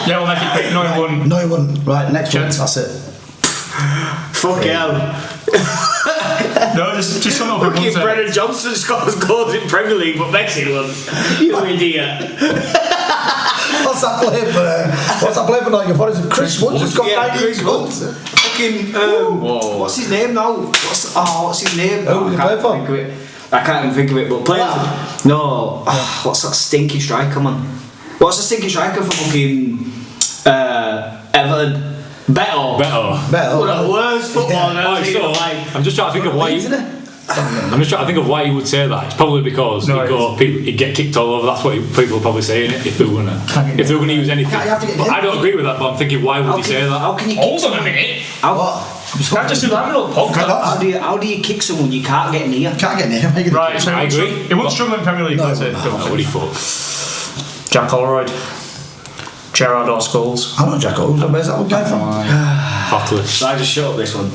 Yeah, we'll make it quick. No, he wouldn't. No, he wouldn't. Right, next one. Gents. That's it. Fuck hell. No, just come up with Fucking one. Brennan Johnson scores goals in Premier League, but Messi won. You idiot. What's that play for? What's that play for Nottingham Forest? Chris Woods has got 19 Chris goals. Woods. Fucking, Whoa. what's his name now? What's his name? Who did he play for? Think of it. I can't even think of it, but players. No, what's that stinky striker, man? What's the stinky striker for fucking Everton? Beto. Better. One of the worst football Yeah. I've seen in my so life. I'm just trying to think of why. Leeds, isn't it? I'm just trying to think of why he would say that. It's probably because No, he'd get kicked all over. That's what people are probably saying if they were gonna use anything. You have to get But I don't agree with that. But I'm thinking, why would he say that? How can you Hold kick on a someone? minute. How, Can't just do that little podcast. how do you kick someone you can't get near? Can't get near him. Right, so I agree. He won't struggle in Premier League. No, That's he it. won't. What do you fuck? Jack Holroyd. Gerard or Scholes. I don't know Jack O's. Where's that one guy from? Fatalist. So I just shut up this one.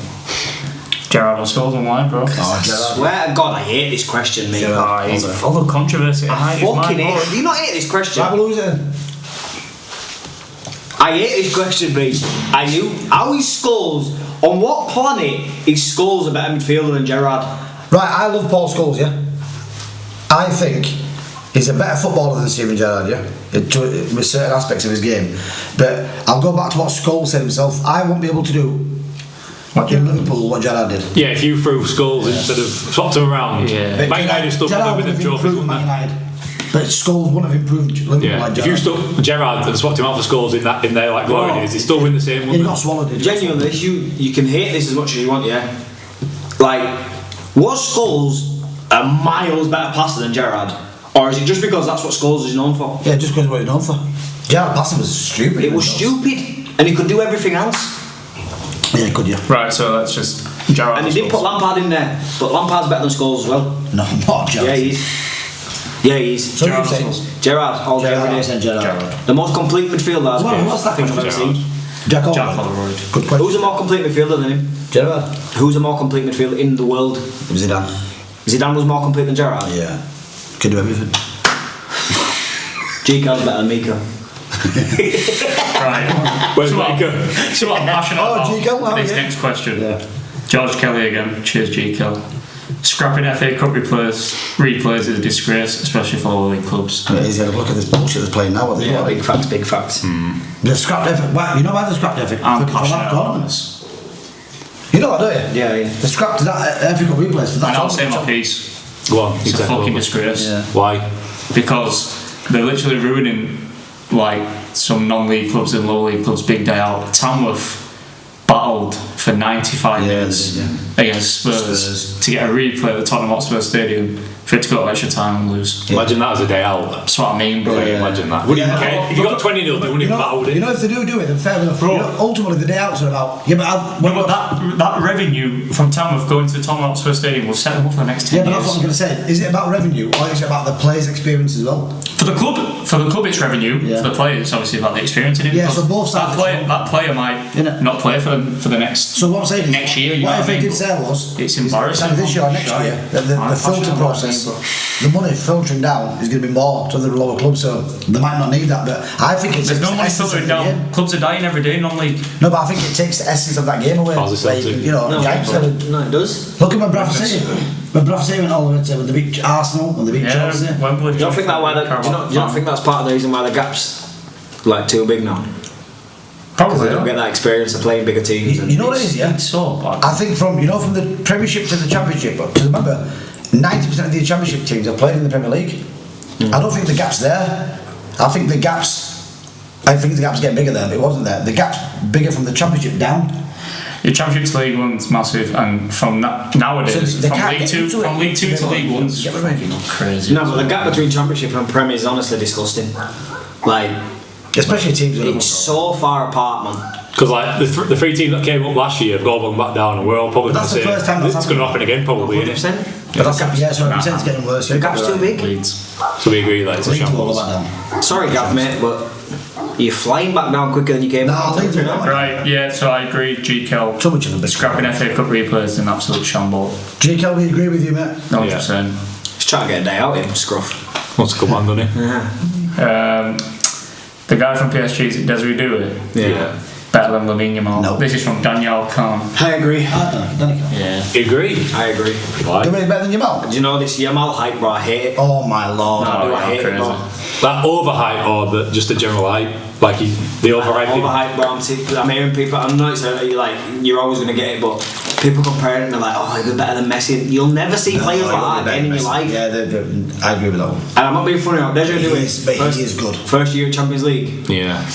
Gerard or Scholes online, bro. Oh, Gerard. Swear to God, I hate this question, mate. Gerard. He's full of controversy. I fucking hate it. Do you not hate this question? Right, we're losing. I hate this question, mate. I knew how is Scholes. On what planet is Scholes a better midfielder than Gerard? Right, I love Paul Scholes, yeah? I think he's a better footballer than Steven Gerrard, yeah? With certain aspects of his game. But I'll go back to what Scholes said himself. I won't be able to do in Liverpool what Gerrard did. Yeah, if you threw skulls instead of swapped them around, Yeah. Man United stuff Gerrard with would them have trophies, improved wouldn't Man they? United. But Scholes wouldn't have improved Liverpool Yeah, like if you Gerrard. stuck Gerrard and swapped him out for Scholes in their like glory days, he'd still win the same, He wouldn't got he? swallowed, did he? Genuinely, you can hate this as much as you want, yeah? Like, was Scholes a miles better passer than Gerrard? Or is it just because that's what Scholes is known for? Yeah, just because of what he's known for. Gerrard passing was stupid. It was stupid, and he could do everything else. Yeah, could you? Right, so let's just Gerard. And or he did put Scholes. Lampard in there, but Lampard's better than Scholes as well. No, not Gerrard. Yeah, he is. Yeah, he is. So Gerrard you or saying Scholes? Gerrard, all day, Gerrard, every I'm day. saying Gerrard. Gerrard. The most complete midfielder Well, what's that I think I've ever Gerrard. seen. Jack Holroyd. Jack Holroyd. Good question. Who's a more complete midfielder than him? Gerrard. Who's a more complete midfielder in the world? Zidane. Zidane was more complete than Gerrard. Yeah. Could do everything. G-Cal's better than Mika. Right. Where's So what Mika? So what I'm passionate Oh, about. G-Kel, how This are you? next question. Yeah. George Kelly again. Cheers, G-Kel. Scrapping FA Cup replays is a disgrace, especially for all league clubs. Yeah, he's had a look at this bullshit that's playing now. What Yeah, big facts, big facts. They've scrapped everything. Why, you know why they've scrapped everything? I'm For that passionate about tournament. this. You know that, don't you? Yeah, yeah. They scrapped that every cup replays for that And I'll say tournament. my piece. Go on, It's a fucking disgrace. Yeah. Why? Because they're literally ruining like some non-league clubs and low-league clubs' big day out. Tamworth battled for 95 Yeah, minutes they did, against Spurs to get a replay at the Tottenham Hotspur Stadium for it to go to extra time and lose. Imagine that as a day out. That's what I mean, bro. Imagine that. Wouldn't even care. If you got 20-0, they wouldn't even battle it. You know, if they do it, then fair enough. Bro. You know, ultimately, the day outs are about. Yeah, but that revenue from Tamworth going to the Tottenham Hotspur Stadium will set them up for the next 10 yeah, but years. that's what I'm going to say. Is it about revenue or is it about the players' experience as well? For the club, it's revenue. Yeah. For the players, it's obviously about the experience in it. Yeah, because so both sides. that player might not play for the next. So what I'm saying is, next year, you what know if what I they mean? did say was, It's embarrassing. this year or next year, the filter process, the money filtering down is going to be more to the lower clubs, so they might not need that. But I think There's no money filtering down. Clubs are dying every day, non-league. No, but I think it takes the essence of that game away. No, it does. Look at when Bradford City. When Bradford City went all the way to when they beat Arsenal, when they beat Chelsea. Do you not think that do you not think that's part of the reason why the gap's like too big now? Because they don't get that experience of playing bigger teams. You know what it is, yeah? It's so bad. I think from the Premiership to the Championship, because remember, 90% of the Championship teams have played in the Premier League. I don't think the gap's there. I think the gap's getting bigger there, but it wasn't there. The gap's bigger from the Championship down. Your Championship to League One's massive, and from nowadays, So from League Two to League One's crazy. No, but the gap between Championship and Premier is honestly disgusting. Like, especially teams. It's so far apart, man. Because like the three teams that came up last year have all gone back down, and we're all probably going to say first time it's going to happen again, probably. 100%. But that's 100% it's getting worse. The gap's too big. Leeds. So we agree that it's a Leeds will shambles. go back down. Sorry, Gav, mate, but you're flying back down quicker than you came. Nah, Leeds will go back down. Right, yeah, so I agree. GKL Too much of a bit. scrapping FA Cup replay is an absolute shambles. GK, we agree with you, mate. 100%. Just trying to get a day out here, scruff. What's a good man, doesn't it? The guy from PSG, is it Desiree Doué? Yeah. Better than Lamine Yamal. No. This is from Daniel Khan. I agree. Yeah. You agree? I agree. Why? Do we better than Yamal? Do you know this Yamal hype, bro? I hate it. Oh my lord. No, I hate it, crazy. bro. That overhype or just the general hype? Like the overhype? Overhype, bro. I'm hearing people. I know it's you're always going to get it, but people compare it and they're like, oh, he'll be better than Messi. You'll never see players like that again in your life. Yeah, I agree with that one. And I'm not being funny. Desiree Doué, He is good. First year in Champions League. Yeah.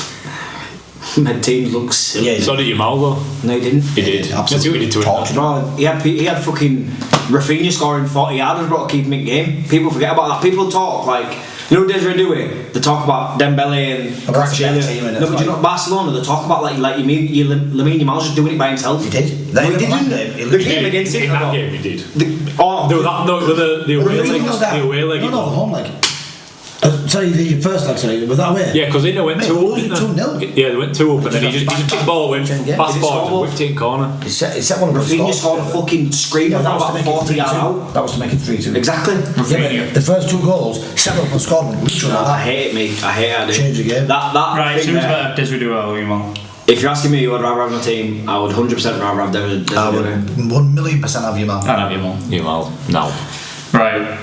Made teams look silly. Yeah, So did Yamal though? No, he didn't. He did. That's what he did to him. Bro, he had fucking Rafinha scoring 40 yarders, bro, to keep him in game. People forget about that. People talk like, you know, Desiree Doué. They talk about Dembele and But that's a better team, Kvaratskhelia. innit? No, but you know Barcelona. They talk about like you mean Lamine Yamal's just doing it by himself. He did. No, he They didn't. didn't. The game against In Inter. that game, he did. The The away leg. The away leg. No, the home leg. Sorry, the first leg, sorry, was that away? Yeah, because Inter went Mate, 2 we're up, losing didn't they? 2-0. Yeah, they went 2 up, and then he just kicked the ball, went Yeah. fast Did he forward, score? and whipped it in corner. He set one of the Rafinha scores. scored a fucking screamer Yeah, from that was to about make it 40 yards 3-2. out. That was to make it 3-2. Exactly. Yeah, but the first 2 goals, set up and scored one. Literally like I that. hate it, mate. I hate it. I do. Change the game. That Right, thing who's there. better, Desiree Doué or Yamal? If you're asking me who I'd rather have on my team, I would 100% rather have Desiree I would Doué. 1,000,000% have you, man. I'd have Yamal. Yamal, no. Right.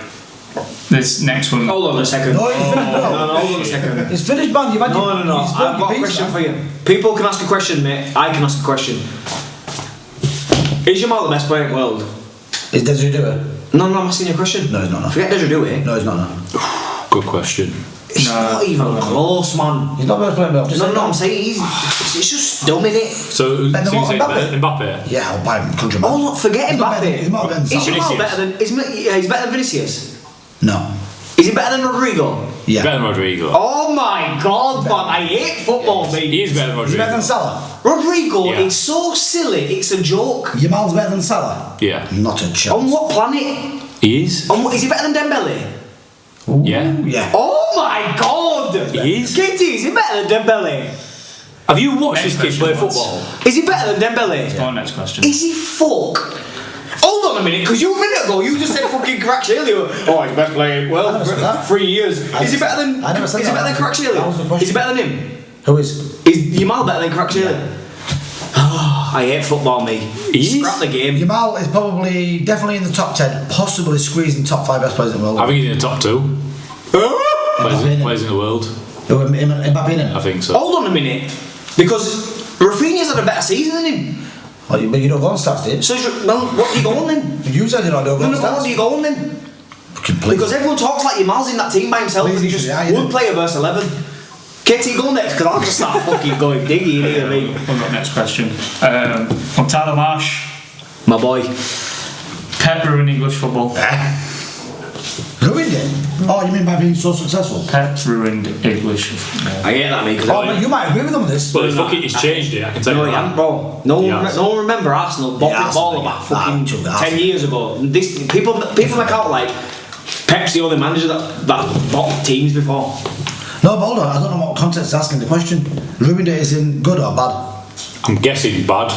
This next one. Hold on a second. No, it's finished, bro. No, hold on a second. It's finished, man. You've had No. you've I've spoken got a your piece, question man. for you. People can ask a question, mate. I can ask a question. Is Yamal the best player in the world? Is Desiree Doué? No, I'm asking you a question. No, he's not. No. Forget Desiree Doué. No, he's not. No. Good question. It's not even close, man. He's not the best player in the world. No, I'm saying it's just dumb, innit? So, Better than you say what, better than Mbappe? Yeah, I'll buy him. Country man. Oh, look, forget He's not better- Mbappe. he's not better than Is Salah. Yamal better than? He's better than Vinicius. No. Is he better than Rodrigo? Yeah. Better than Rodrigo. Oh my god, man! I hate football, mate. He is better than Is he better than Rodrigo. Salah? Rodrigo Yeah. is so silly. It's a joke. Yamal's better than Salah? Yeah. Not a chance. On what planet? He is. Is he better than Dembele? Yeah. Yeah. Oh my god! He is. Katie, is he better than Dembele? Have you watched this Next kid play question, football? Is he better than Dembele? Go on, next question. Is he fuck? Hold on a minute, because you a minute ago you just said fucking Kvaratskhelia. Oh, he's best player. I Well, never said that. 3 years. Is he better than? I never Is said he that. better than That was the Kvaratskhelia? question. Is he better than him? Who is? Is Yamal better than Kvaratskhelia? I hate football, me. He is. Scrap the game. Yamal is probably definitely in the top 10, possibly squeezing top 5 best players in the world. I think he's in the top 2. Players in the world. Mbappe in him. I think so. Hold on a minute, because Rafinha's had a better season than him. But you don't go on stats, do you? So, well, what do you go on then? You said you don't go No, on no, but what do stats. you go on then? Completely. Because everyone talks like Yamal's in that team by himself Please, and you just should, yeah, one player versus 11. Katie, go next, because I'll just start fucking going diggy, you know what I mean? We've got next question. From Tyler Marsh. My boy. Pep ruined English football. Ruined it? Oh, you mean by being so successful? Pep's ruined English. I get that, mate. Oh, but you might agree with them on this. But he's changed it, I can tell No, you he that. hasn't, bro. No one remember Arsenal bopping ball about fucking 10 years ago. This people make out like Pep's the only manager that bopped teams before. No, but hold on, I don't know what context is asking the question. Ruined it is in good or bad? I'm guessing bad.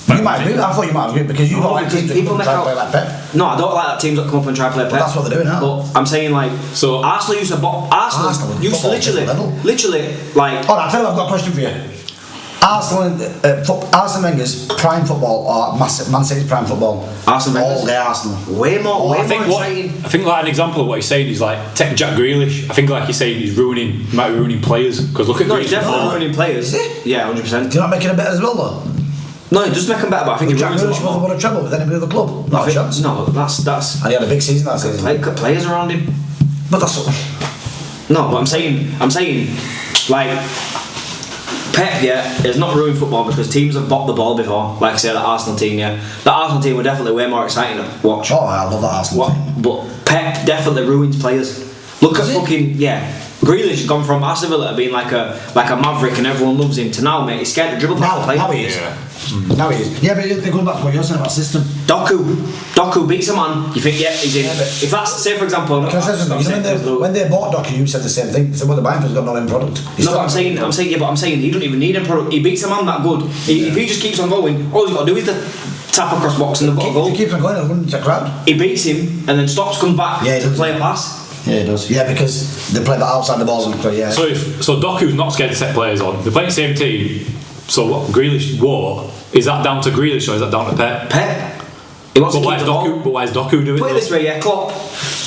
You might agree. I thought you might agree because you don't like teams that come up and try to play like Pep. No, I don't like that teams that come up and try to play Pep. But that's what they're doing now. But I'm saying like, So Arsenal used to Arsenal used to literally like. Oh, I'll tell you, I've got a question for you. Arsene Wenger's prime football or Man City's prime football? Arsene Wenger's all day Arsenal. Way more exciting. I think like an example of what he's saying is like take Jack Grealish. I think like he's saying he might be ruining players because look at No, Grealish. he's definitely ruining players. Is he? Yeah, 100%. Do you not make it better as well though? No, it does make him better, but I think he Jack ruins a Grealish lot would more. have won a treble with anybody at the club. Not a chance. No, that's. And he had a big season that season. Players around him. But that's No, but I'm saying, like, Pep, is not ruined football because teams have bopped the ball before. Like, say, that Arsenal team, That Arsenal team were definitely way more exciting to watch. Oh, I love that Arsenal team. But Pep definitely ruins players. Look at fucking, Grealish has gone from Aston Villa to being like a maverick and everyone loves him to now, mate, he's scared to dribble past the player. Now he is. Now he is. Yeah, but they're going back to what you're saying about system. Doku beats a man, you think, he's in. If that's, say for example, Can I say something? When they bought Doku, you said the same thing. They said, well, the Bayern's got no end product. No, but I'm saying he don't even need a product. He beats a man that good. If he just keeps on going, all he's got to do is the tap across box and they've got a goal. If he keeps on going, it'll run into a crowd. He beats him and then stops, comes back to play a pass. Yeah, he does. Yeah, because they play that outside the ball and play, So Doku's not scared to set players on. They're playing the same team. So what Grealish wore, is that down to Grealish or is that down to Pep? Pep. He wants to keep the ball. But why is Doku doing it? Put it this way, Klopp.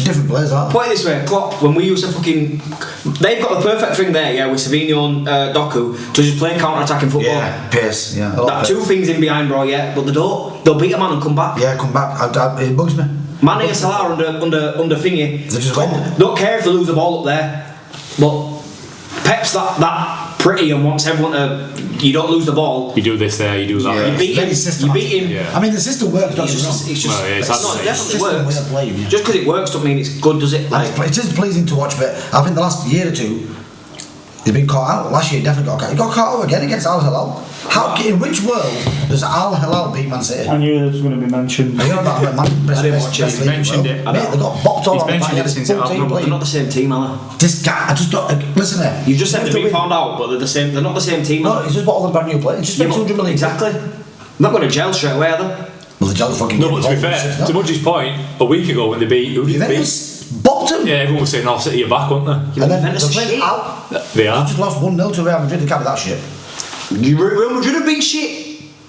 Different players, aren't they? Put it this way, Klopp, when we used to fucking... They've got the perfect thing there, with Savinho and Doku, to just play counter-attacking football. Yeah, pace, yeah. That two things in behind, bro, but they don't. They'll beat a man and come back. Yeah, come back. It bugs me. Mane and Salah under thingy. They just went. Don't care if they lose the ball up there, but Pep's that pretty and wants everyone to. You don't lose the ball. You do this there, you do that. Yeah. You beat him. You beat him. Yeah. I mean, the system works. Don't It's you just. Well, yeah, It's not. It definitely System works. way of playing, yeah. Just because it works doesn't mean it's good, does it? Like, It is pleasing to watch, but I think the last year or two, he's been caught out. Last year, he definitely got caught. He got caught out again against Al Hilal. In which world does Al Hilal beat Man City? I knew it was going to be mentioned. Are you on about I didn't watch it. He mentioned it. Mate, they got bopped all He's on the back. mentioned it since it happened. they're not the same team, are This guy, I just don't. Listen here. they? You just said that we found out, but they're the same. They're not the same team. No, Are he's just bought all the brand new players. He's just spent 200 million. Exactly. They're not going to gel straight away, are they? Well, the Jolly fucking. No, but to be fair, to Mudge's point, a week ago when they beat... Juventus bopped him. Yeah, everyone was saying, oh, City are back, weren't they? And then Juventus they are played shit. out. They are. Just lost 1-0 to Real Madrid. They can't be that shit. Real Madrid have been shit.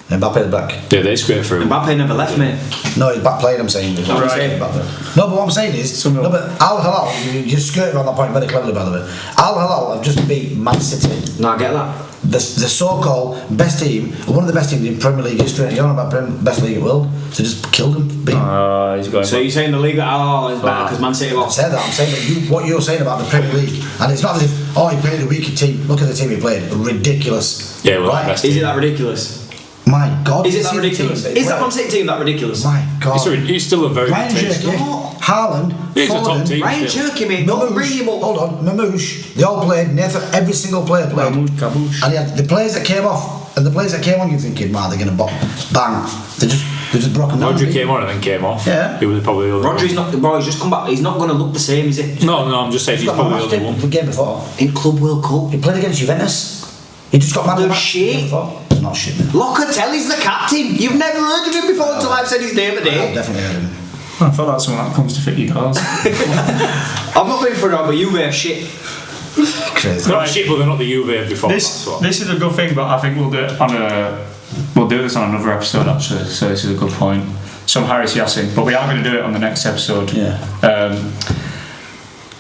Mbappe's back. Yeah, they scraped through. Mbappe never left, mate. No, he's back playing, I'm saying. What I'm saying. No, but what I'm saying is, no, but Al Hilal, you skirted around that point very cleverly, by the way. Al Hilal have just beat Man City. No, I get that. The so-called best team, one of the best teams in Premier League history. You don't know about best league in the world, so just killed them. Beat them. He's going So you're saying the league at Al is better because Man City I lost? said that. I'm saying that what you're saying about the Premier League, and it's not as if he played a weaker team. Look at the team he played. Ridiculous. Yeah, well, right? best Is team. it that ridiculous? My God. Is it that ridiculous? Is that Man City team that ridiculous? My God. He's still a very Ryan good team. Jerky, Haaland, He's a top Foden, team. Ryan still. Cherky, mate, don't bring him up. Hold on, Mamouche. They all played. Nathan, every single player played. Kaboosh. And he had the players that came off, and the players that came on, you're thinking, man, they're going to bang. They just broken down. Rodri came on and then came off. Yeah. He was probably the other Rodri's not the boy. He's just come back. He's not going to look the same, is he? No, I'm just saying he's He's got probably man the of the other match one. the game before. In Club World Cup. He played against Juventus. He just got man of the They're match the game shit. before. They're not shit, man. Locatelli's the captain. You've never heard of him before until I've said his name I've today. definitely heard of him. I thought that's someone that comes to fit your cars. I'm not being for it, but Juve are shit. Crazy. They're not shit, but they're not the Juve before. This is a good thing, but I think we'll do this on another episode actually. So this is a good point. Some Harris Yassing, but we are going to do it on the next episode. Yeah.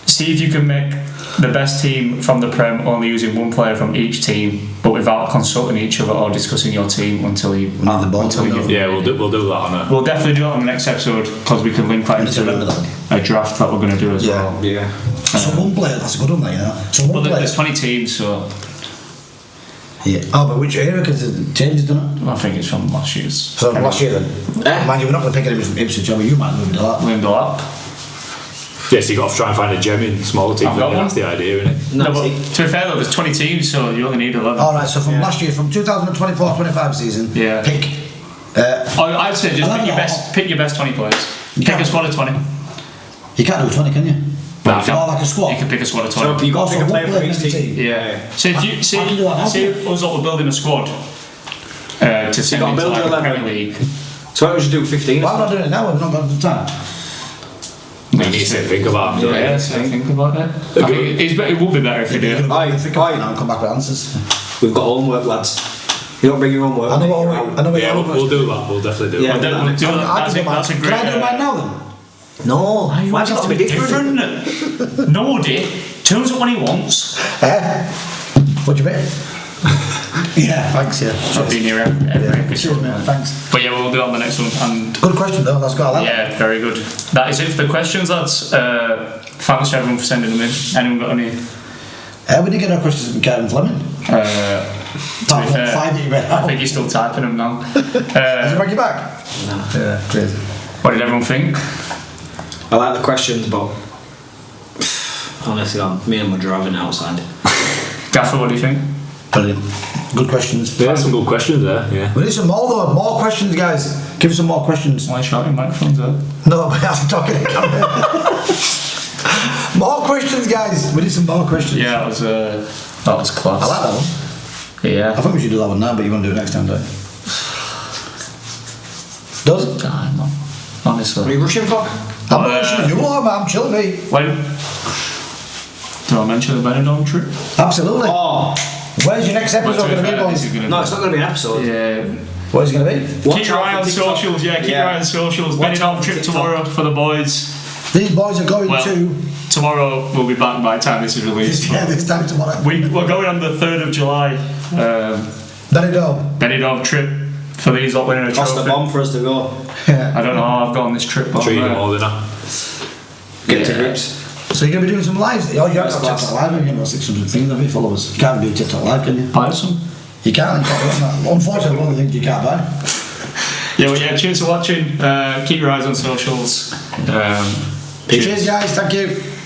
See if you can make the best team from the Prem only using one player from each team, but without consulting each other or discussing your team until you need the ball to know. Yeah, we'll do that on it. We'll definitely do it on the next episode because we can link that need to remember into that. a draft that we're going to do as well. Yeah. So one player, that's a good one, there, you know. So one Well, player. there's 20 teams, so Yeah. Oh, but which era? Because the changes, done it. I think it's from last year's. So last year then. Mind you, we're not going to pick anyone from Ipswich. I mean, you might move to that. Liam Delap. Yes, you got to try and find a gem in smaller teams. I've got one. That's the idea, isn't it? No, but to be fair though, there's 20 teams, so you only need 11. Alright, so from last year, from 2024-25 season, Yeah. pick. I'd say just pick your best 20 players. Pick a squad of 20. You can't do 20, can you? No, like a squad. You can pick a squad of So 20. you got to pick a player for each every team. Yeah. So if you see I can do that now. us all building a squad to send gotta into build like your the 11. Premier League. So why don't you do 15? Why am I not doing it now? We've not got the time. You need to think about it. Yeah, so think about it. I think it would be better if you do. Think about it now and come back with answers. We've got homework, lads. You don't bring your own work. I know what Yeah, we'll do that. We'll definitely do Yeah, that. We'll do that. That's a great. Can I do mine now then? No, why does it have to be different? Nobody turns up when he wants. What do you bet? Yeah, thanks, yeah. I've been here every Cheers, mate, thanks. But yeah, we'll do it on the next one. And Good question though, that's got a lot. yeah, very good. That is it for the questions, lads. Thanks to everyone for sending them in. Anyone got any? We did get our questions from Karen Fleming. To be fair, 5 that you read I out. think he's still typing them now. Has it brought you back? No. Yeah, crazy. What did everyone think? I like the questions, but honestly, me and my driving outside. Gaffer, what do you think? Brilliant. Good questions. Yeah, some good questions there. Yeah. We need some more though, more questions, guys. Give us some more questions. Why are you shouting microphones out? No, but I'm talking to camera. More questions, guys. We need some more questions. Yeah, that was class. I like that one. Yeah. I think we should do that one now, but you want to do it next time, don't you? Does? Time, man. Honestly. What are you rushing for? I'm not rushing you are, man. I'm chilling me. When? Do I mention the Benidorm trip? Absolutely. Oh, Where's your next episode going to be, boys? no, it's not going to be an episode. Yeah. What is it going to be? Watch Keep your out eye for on TikTok. socials, yeah. Keep your eye on socials. Watch out Benidorm for trip TikTok. tomorrow for the boys. These boys are going Well, to. tomorrow we'll be back by the time this is released. Yeah, this time tomorrow. We're going on the 3rd of July. Benidorm. Benidorm trip for these lot winning a Cost trophy. a bomb for us to go. I don't know how I've gone on this trip. But Treat them all, didn't I? Get to grips. So you're going to be doing some lives? Oh, you haven't got Class. TikTok Live, have you? You've got 600 things of your followers. You can't do TikTok Live, can you? Buy some. You can't do that. Unfortunately, one of the things you can't buy. Yeah, well, yeah. Cheers for watching. Keep your eyes on socials. Cheers, guys. Thank you.